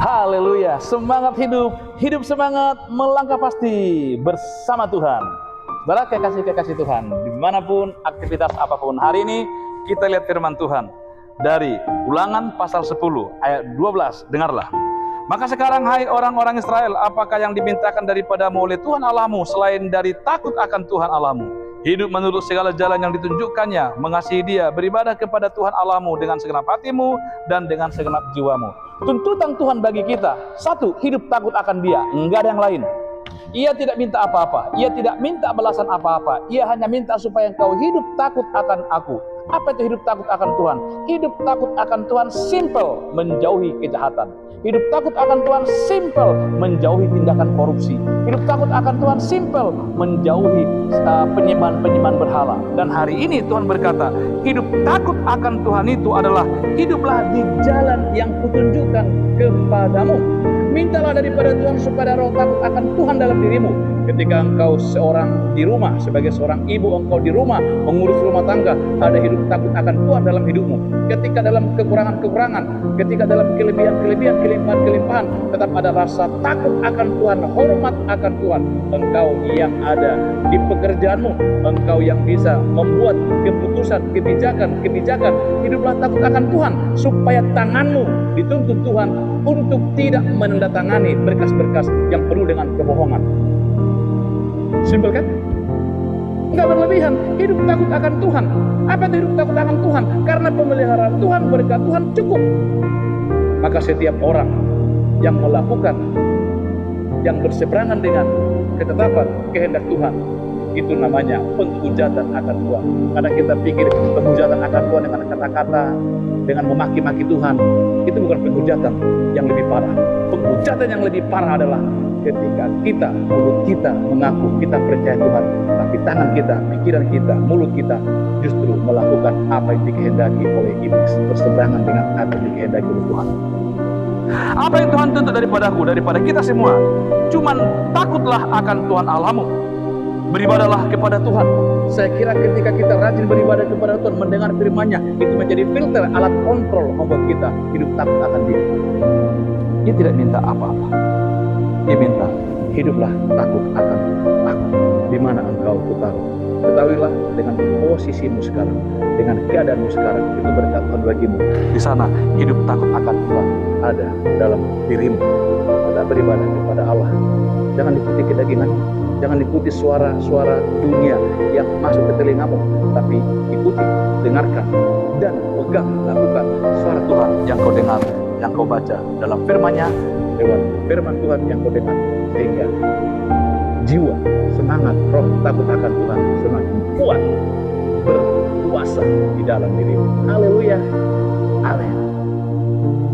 Haleluya, semangat hidup, hidup semangat, melangkah pasti bersama Tuhan. Saudara kekasih-kekasih Tuhan, dimanapun aktivitas apapun, hari ini kita lihat firman Tuhan dari Ulangan pasal 10 ayat 12. Dengarlah. Maka sekarang hai orang-orang Israel, apakah yang dimintakan daripadamu oleh Tuhan Allahmu selain dari takut akan Tuhan Allahmu, hidup menurut segala jalan yang ditunjukkannya, mengasihi Dia, beribadah kepada Tuhan Allahmu dengan segenap hatimu dan dengan segenap jiwamu. Tuntutan Tuhan bagi kita, satu, hidup takut akan Dia, enggak ada yang lain. Ia tidak minta apa-apa, Ia tidak minta balasan apa-apa, Ia hanya minta supaya engkau hidup takut akan Aku. Apa itu hidup takut akan Tuhan? Hidup takut akan Tuhan simple, menjauhi kejahatan. Hidup takut akan Tuhan simple, menjauhi tindakan korupsi. Hidup takut akan Tuhan simple, menjauhi penyembahan-penyembahan berhala. Dan hari ini Tuhan berkata, hidup takut akan Tuhan itu adalah hiduplah di jalan yang kutunjukkan kepadamu. Mintalah daripada Tuhan supaya roh takut akan Tuhan dalam dirimu. Ketika engkau seorang di rumah, sebagai seorang ibu, engkau di rumah mengurus rumah tangga, ada hidup takut akan Tuhan dalam hidupmu. Ketika dalam kekurangan-kekurangan, ketika dalam kelebihan-kelebihan, kelimpahan-kelimpahan, tetap ada rasa takut akan Tuhan, hormat akan Tuhan. Engkau yang ada di pekerjaanmu, engkau yang bisa membuat keputusan, kebijakan, hiduplah takut akan Tuhan, supaya tanganmu dituntut Tuhan untuk tidak menandatangani berkas-berkas yang penuh dengan kebohongan. Simpel kan? Enggak berlebihan. Hidup takut akan Tuhan. Apa itu hidup takut akan Tuhan? Karena pemeliharaan Tuhan, berkat Tuhan cukup. Maka setiap orang yang melakukan, yang berseberangan dengan ketetapan kehendak Tuhan, itu namanya penghujatan akan Tuhan. Karena kita pikir penghujatan akan Tuhan dengan kata-kata, dengan memaki-maki Tuhan, itu bukan penghujatan yang lebih parah. Penghujatan yang lebih parah adalah ketika kita, mulut kita mengaku kita percaya Tuhan, tapi tangan kita, pikiran kita, mulut kita justru melakukan apa yang dikehendaki oleh iblis, berseberangan dengan apa yang dikehendaki oleh Tuhan. Apa yang Tuhan tuntut daripadaku, daripada kita semua, cuman takutlah akan Tuhan Allahmu, beribadahlah kepada Tuhan. Saya kira ketika kita rajin beribadah kepada Tuhan, mendengar firman-Nya, itu menjadi filter, alat kontrol membuat kita hidup takut akan Dia. Dia tidak minta apa-apa. Dia minta, hiduplah takut akan Aku. Di mana engkau kutaruh? Ketahuilah dengan posisimu sekarang, dengan keadaanmu sekarang, itu berkat Tuhan bagimu. Di sana hidup takut akan Tuhan ada dalam dirimu. Kita beribadah kepada Allah. Jangan ikuti kedaginganmu, jangan ikuti suara-suara dunia yang masuk ke telingamu, tapi ikuti, dengarkan, dan pegang, lakukan suara Tuhan yang kau dengar, yang kau baca dalam firman-Nya, lewat firman Tuhan yang kau dengar, sehingga jiwa, semangat, roh takut akan Tuhan semakin kuat, berkuasa di dalam dirimu. Haleluya, amin.